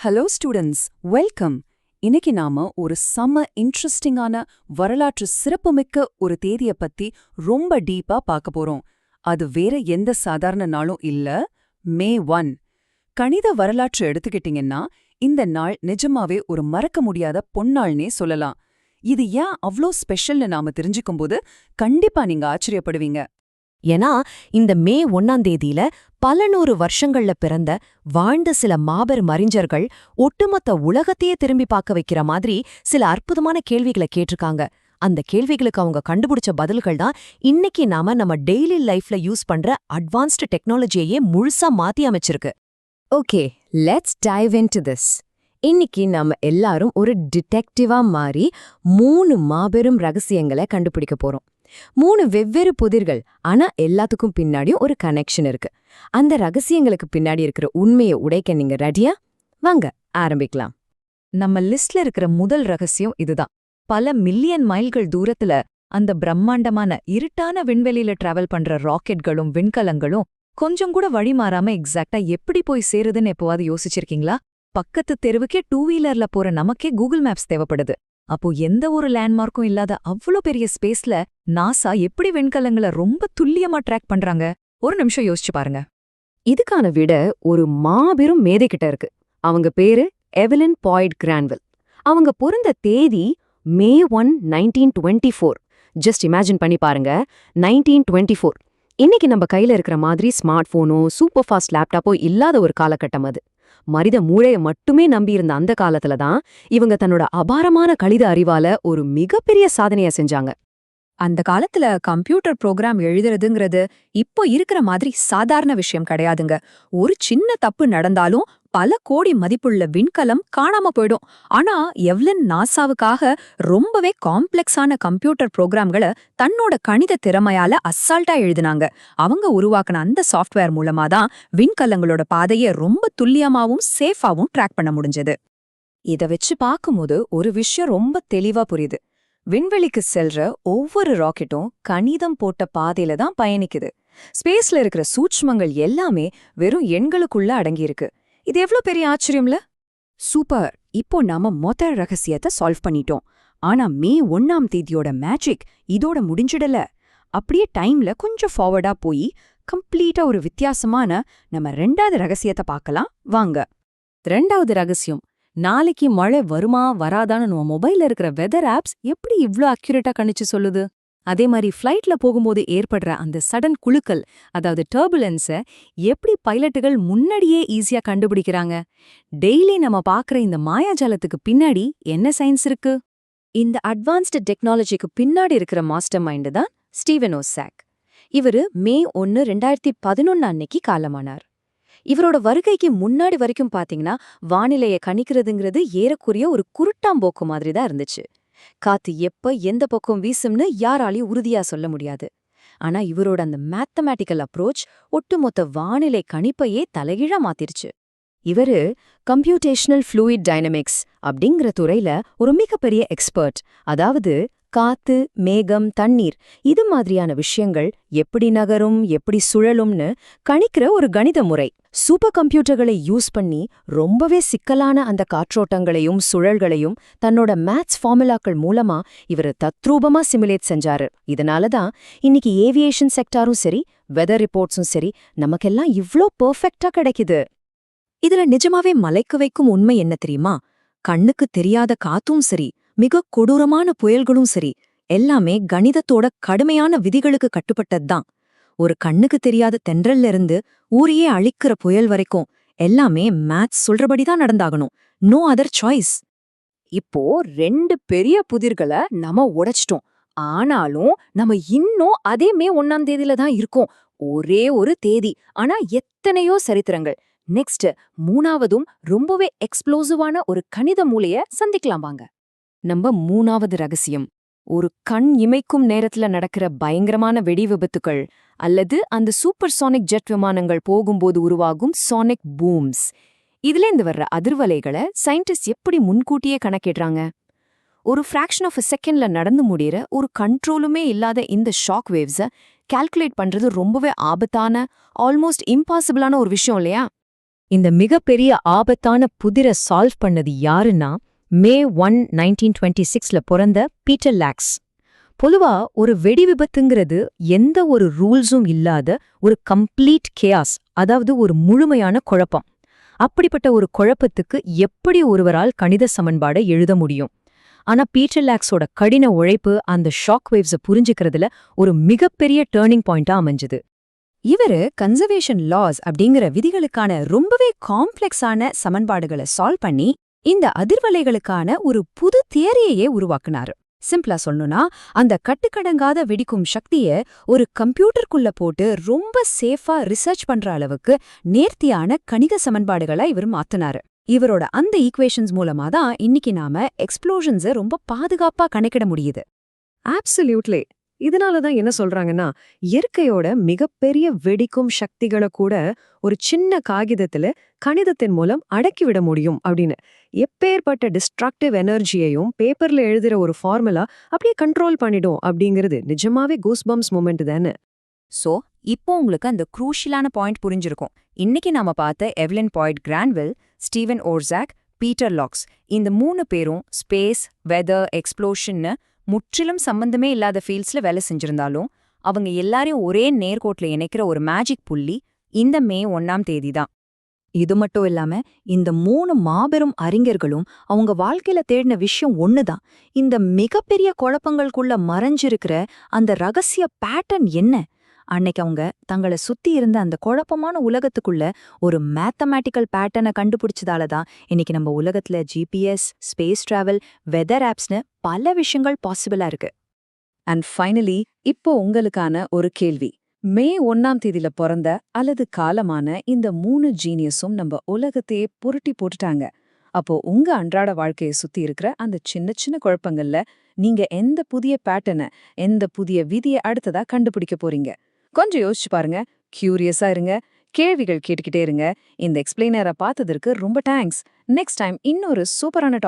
Hello students, welcome. இன்னைக்கு நாம ஒரு செம்ம இன்ட்ரெஸ்டிங்கான வரலாற்று சிறப்புமிக்க ஒரு தேதியை பத்தி ரொம்ப டீப்பா பார்க்க போறோம். அது வேற எந்த சாதாரண நாளும் இல்ல, மே 1. கணித வரலாற்று எடுத்துக்கிட்டீங்கன்னா இந்த நாள் நிஜமாவே ஒரு மறக்க முடியாத பொன்னாள்னே சொல்லலாம். இது ஏன் அவ்ளோ ஸ்பெஷல்னு நாம தெரிஞ்சுக்கும்போது கண்டிப்பா நீங்க ஆச்சரியப்படுவீங்க. ஏன்னா இந்த மே 1ஆம் தேதியில பல நூறு வருஷங்கள்ல பிறந்த வாழ்ந்த சில மாபெரும் அறிஞர்கள் ஒட்டுமொத்த உலகத்தையே திரும்பி பார்க்க வைக்கிற மாதிரி சில அற்புதமான கேள்விகளை கேட்டிருக்காங்க. அந்த கேள்விகளுக்கு அவங்க கண்டுபிடிச்ச பதில்கள் தான் இன்னைக்கு நம்ம டெய்லி லைஃப்ல யூஸ் பண்ற அட்வான்ஸ்டு டெக்னாலஜியையே முழுசா மாத்தி அமைச்சிருக்கு. Okay, let's dive into this. இன்னைக்கு நாம எல்லாரும் ஒரு டிடெக்டிவா மாறி 3 மாபெரும் ரகசியங்களை கண்டுபிடிக்க போறோம். 3 வெவ்வேறு புதிர்கள், ஆனா எல்லாத்துக்கும் பின்னாடியும் ஒரு கனெக்ஷன் இருக்கு. அந்த ரகசியங்களுக்கு பின்னாடி இருக்கிற உண்மையை உடைக்க நீங்க ரெடியா? வாங்க ஆரம்பிக்கலாம். நம்ம லிஸ்ட்ல இருக்கிற முதல் ரகசியம் இதுதான். பல மில்லியன் மைல்கள் தூரத்துல அந்த பிரம்மாண்டமான இருட்டான விண்வெளியில டிராவல் பண்ற ராக்கெட்களும் விண்கலங்களும் கொஞ்சம் கூட வழி மாறாம எக்ஸாக்டா எப்படி போய் சேருதுன்னு எப்போவாது யோசிச்சிருக்கீங்களா? பக்கத்து தெருவுக்கே 2 வீலர்ல போற நமக்கே கூகுள் மேப்ஸ் தேவைப்படுது. அப்போ எந்த ஒரு லேண்ட்மார்க்கும் இல்லாத அவ்வளோ பெரிய ஸ்பேஸ்ல நாசா எப்படி விண்கலங்களை ரொம்ப துல்லியமா ட்ராக் பண்றாங்க? ஒரு நிமிஷம் யோசிச்சு பாருங்க. இதுக்கான விட ஒரு மாபெரும் மேதைகிட்ட இருக்கு. அவங்க பேரு எவலின் பாய்ட் கிரான்வெல். அவங்க பிறந்த தேதி மே 1, 1924. ஜஸ்ட் இமேஜின் பண்ணி பாருங்க, 1924. இன்னைக்கு நம்ம கையில இருக்கிற மாதிரி ஸ்மார்ட் போனோ சூப்பர் ஃபாஸ்ட் லேப்டாப்போ இல்லாத ஒரு காலகட்டம் அது. மனித மூளைய மட்டுமே நம்பியிருந்த அந்த காலத்துல தான் இவங்க தன்னோட அபாரமான கணித அறிவால ஒரு மிகப்பெரிய சாதனைய செஞ்சாங்க. அந்த காலத்துல கம்ப்யூட்டர் ப்ரோக்ராம் எழுதுறதுங்கிறது இப்போ இருக்கிற மாதிரி சாதாரண விஷயம் கிடையாதுங்க. ஒரு சின்ன தப்பு நடந்தாலும் பல கோடி மதிப்புள்ள விண்கலம் காணாம போயிடும். ஆனா எவ்லின் நாசாவுக்காக ரொம்பவே காம்ப்ளெக்ஸான கம்ப்யூட்டர் ப்ரோக்ராம்களை தன்னோட கணித திறமையால அசால்ட்டா எழுதினாங்க. அவங்க உருவாக்குன அந்த சாஃப்ட்வேர் மூலமா தான் விண்கலங்களோட பாதையை ரொம்ப துல்லியமாவும் சேஃபாவும் ட்ராக் பண்ண முடிஞ்சது. இத வச்சு பார்க்கும்போது ஒரு விஷயம் ரொம்ப தெளிவா புரியுது. விண்வெளிக்கு செல்ற ஒவ்வொரு ராக்கெட்டும் கணிதம் போட்ட பாதையில தான் பயணிக்குது. ஸ்பேஸ்ல இருக்கிற சூட்ச்மங்கள் எல்லாமே வெறும் எண்களுக்குள்ள அடங்கியிருக்கு. இது எவ்ளோ பெரிய ஆச்சரியம்ல? சூப்பர். இப்போ நாம மொத்த ரகசியத்தை சால்வ் பண்ணிட்டோம். ஆனா மே 1ஆம் தேதியோட மேஜிக் இதோட முடிஞ்சிடல. அப்படியே டைம்ல கொஞ்சம் ஃபார்வர்டா போய் கம்ப்ளீட்டா ஒரு வித்தியாசமான நம்ம 2வது ரகசியத்தை பார்க்கலாம் வாங்க. 2வது ரகசியம், நாளைக்கு மழை வருமா வராதான்னு நம்ம மொபைல்ல இருக்கிற வெதர் ஆப்ஸ் எப்படி இவ்ளோ அக்யூரேட்டா கணிச்சு சொல்லுது? அதே மாதிரி ஃப்ளைட்ல போகும்போது ஏற்படுற அந்த சடன் குலுக்கல், அதாவது டர்புலன்ஸை எப்படி பைலட்டுகள் முன்னாடியே ஈஸியா கண்டுபிடிக்கிறாங்க? டெய்லி நம்ம பார்க்குற இந்த மாயாஜாலத்துக்கு பின்னாடி என்ன சயின்ஸ் இருக்கு? இந்த அட்வான்ஸ்டு டெக்னாலஜிக்கு பின்னாடி இருக்கிற மாஸ்டர் மைண்டு தான் ஸ்டீவன் ஓசாக். இவரு மே 1, 2011 அன்னைக்கு காலமானார். இவரோட வருகைக்கு முன்னாடி வரைக்கும் பாத்தீங்கன்னா வானிலையை கணிக்கிறதுங்கிறது ஏறக்குறைய ஒரு குருட்டாம்போக்கு மாதிரி தான் இருந்துச்சு. காத்து எப்ப எந்த பக்கம் வீசும்னு யாராலையும் உறுதியா சொல்ல முடியாது. ஆனா இவரோட அந்த மேத்தமேட்டிக்கல் அப்ரோச் ஒட்டுமொத்த வானிலை கணிப்பையே தலைகீழா மாத்திருச்சு. இவரு கம்ப்யூட்டேஷனல் ஃப்ளூயிட் டைனமிக்ஸ் அப்படிங்கிற துறையில ஒரு மிகப்பெரிய எக்ஸ்பர்ட். அதாவது காத்து, மேகம், தண்ணீர் இது மாதிரியான விஷயங்கள் எப்படி நகரும், எப்படி சுழலும்னு கணிக்கிற ஒரு கணித முறை. சூப்பர் கம்ப்யூட்டர்களை யூஸ் பண்ணி ரொம்பவே சிக்கலான அந்த காற்றோட்டங்களையும் சுழல்களையும் தன்னோட மேத்ஸ் ஃபார்முலாக்கள் மூலமா இவர் தத்ரூபமா சிமுலேட் செஞ்சாரு. இதனாலதான் இன்னைக்கு ஏவியேஷன் செக்டாரும் சரி, வெதர் ரிப்போர்ட்ஸும் சரி நமக்கெல்லாம் இவ்ளோ பெர்ஃபெக்ட்டா கிடைக்குது. இதுல நிஜமாவே மலைக்கு வைக்கும் உண்மை என்ன தெரியுமா? கண்ணுக்கு தெரியாத காத்தும் சரி, மிக கொடூரமான புயல்களும் சரி, எல்லாமே கணிதத்தோட கடுமையான விதிகளுக்கு கட்டுப்பட்டதுதான். ஒரு கண்ணுக்கு தெரியாத தென்றல்ல இருந்து ஊரையே அழிக்கிற புயல் வரைக்கும் எல்லாமே மேத்ஸ் சொல்றபடிதான் நடந்தாகணும். No other choice. இப்போ 2 பெரிய புதிர்களை நம்ம உடைச்சிட்டோம். ஆனாலும் நம்ம இன்னும் அதே மே 1ஆம் தேதியில தான் இருக்கோம். ஒரே ஒரு தேதி, ஆனா எத்தனையோ சரித்திரங்கள். நெக்ஸ்ட் 3வதும் ரொம்பவே எக்ஸ்ப்ளோசிவான ஒரு கணித மூளைய சந்திக்கலாம் வாங்க. நம்ம 3வது ரகசியம், ஒரு கண் இமைக்கும் நேரத்துல நடக்கிற பயங்கரமான வெடி விபத்துக்கள் அல்லது அந்த சூப்பர் சானிக் ஜெட் விமானங்கள் போகும்போது உருவாகும் சானிக் பூம்ஸ். இதுலேருந்து வர்ற அதிர்வலைகளை சயின்டிஸ்ட் எப்படி முன்கூட்டியே கணக்கிடுறாங்க? ஒரு ஃப்ராக்ஷன் ஆஃப் அ செகண்ட்ல நடந்து முடிகிற ஒரு கண்ட்ரோலுமே இல்லாத இந்த ஷாக் வேவ்ஸை கால்குலேட் பண்றது ரொம்பவே ஆபத்தான, ஆல்மோஸ்ட் இம்பாசிபிளான ஒரு விஷயம் இல்லையா? இந்த மிகப்பெரிய ஆபத்தான புதிரை சால்வ் பண்ணது யாருன்னா மே 1, 1926ல பிறந்த பீட்டர் லாக்ஸ். பொதுவா ஒரு வெடி விபத்துங்கிறது எந்த ஒரு ரூல்ஸும் இல்லாத ஒரு கம்ப்ளீட் கேயாஸ், அதாவது ஒரு முழுமையான குழப்பம். அப்படிப்பட்ட ஒரு குழப்பத்துக்கு எப்படி ஒருவரால் கணித சமன்பாடை எழுத முடியும்? ஆனா பீட்டர் லாக்ஸோட கடின உழைப்பு அந்த ஷாக் வேவ்ஸை புரிஞ்சுக்கிறதுல ஒரு மிகப்பெரிய டேர்னிங் பாயிண்டா அமைஞ்சுது. இவரு கன்சர்வேஷன் லாஸ் அப்படிங்கிற விதிகளுக்கான ரொம்பவே காம்ப்ளெக்ஸான சமன்பாடுகளை சால்வ் பண்ணி இந்த அதிர்வலைகளுக்கான ஒரு புது தியரியையே உருவாக்குனாரு. சிம்பிளா சொல்லணும்னா, அந்த கட்டுக்கடங்காத வெடிக்கும் சக்திய ஒரு கம்ப்யூட்டருக்குள்ள போட்டு ரொம்ப சேஃபா ரிசர்ச் பண்ற அளவுக்கு நேர்த்தியான கணித சமன்பாடுகளை இவர் மாத்துனாரு. இவரோட அந்த ஈக்குவேஷன்ஸ் மூலமா தான் இன்னைக்கு நாம எக்ஸ்ப்ளோஷன்ஸை ரொம்ப பாதுகாப்பா கணக்கிட முடியுது. ஆப்சல்யூட்லி. இதனாலதான் என்ன சொல்றாங்கன்னா, இயற்கையோட மிகப்பெரிய வெடிக்கும் சக்திகளை கூட ஒரு சின்ன காகிதத்துல கணிதத்தின் மூலம் அடக்கிவிட முடியும் அப்படின்னு. எப்பேற்பட்ட டிஸ்ட்ரக்டிவ் எனர்ஜியையும் பேப்பர்ல எழுதுற ஒரு ஃபார்முலா அப்படியே கண்ட்ரோல் பண்ணிடும் அப்படிங்கிறது நிஜமாவே கூஸ்பம்ஸ் மூமெண்ட் தானே. சோ இப்போ உங்களுக்கு அந்த குரூஷியலான பாயிண்ட் புரிஞ்சிருக்கும். இன்னைக்கு நாம பார்த்த Evelyn Boyd Granville, Steven Orszag, Peter Lax, இந்த 3 பேரும் ஸ்பேஸ், வெதர், எக்ஸ்ப்ளோஷன்னு முற்றிலும் சம்பந்தமே இல்லாத ஃபீல்ட்ஸ்ல வேலை செஞ்சிருந்தாலும் அவங்க எல்லாரையும் ஒரே நேர்கோட்ல இணைக்கிற ஒரு மேஜிக் புள்ளி இந்த மே 1ஆம் தேதி தான். இது மட்டும் இல்லாம இந்த 3 மாபெரும் அறிஞர்களும் அவங்க வாழ்க்கையில தேடின விஷயம் ஒண்ணுதான். இந்த மிகப்பெரிய குழப்பங்களுக்குள்ள மறைஞ்சிருக்கிற அந்த ரகசிய பேட்டர்ன் என்ன? அன்னைக்கு அவங்க தங்களை சுத்தி இருந்த அந்த குழப்பமான உலகத்துக்குள்ள ஒரு மேத்தமேட்டிக்கல் பேட்டர்னை கண்டுபிடிச்சதால தான் இன்னைக்கு நம்ம உலகத்துல ஜிபிஎஸ், ஸ்பேஸ் டிராவல், வெதர் ஆப்ஸ்னு பல விஷயங்கள் பாசிபிளா இருக்கு. அண்ட் ஃபைனலி, இப்போ உங்களுக்கான ஒரு கேள்வி. மே 1ஆம் தேதியில பிறந்த அல்லது காலமான இந்த 3 ஜீனியஸும் நம்ம உலகத்தையே புரட்டி போட்டுட்டாங்க. அப்போ உங்க அன்றாட வாழ்க்கையை சுத்தி இருக்கிற அந்த சின்ன சின்ன குழப்பங்கள்ல நீங்க எந்த புதிய பேட்டர்னை, எந்த புதிய விதியை அடுத்ததா கண்டுபிடிக்க போறீங்க? கொஞ்சம் யோசிச்சு பாருங்க. கியூரியஸா இருங்க, கேள்விகள் கேட்டுக்கிட்டே இருங்க. இந்த எக்ஸ்பிளைனரை பார்த்ததற்கு ரொம்ப தேங்க்ஸ். நெக்ஸ்ட் டைம் இன்னொரு சூப்பரான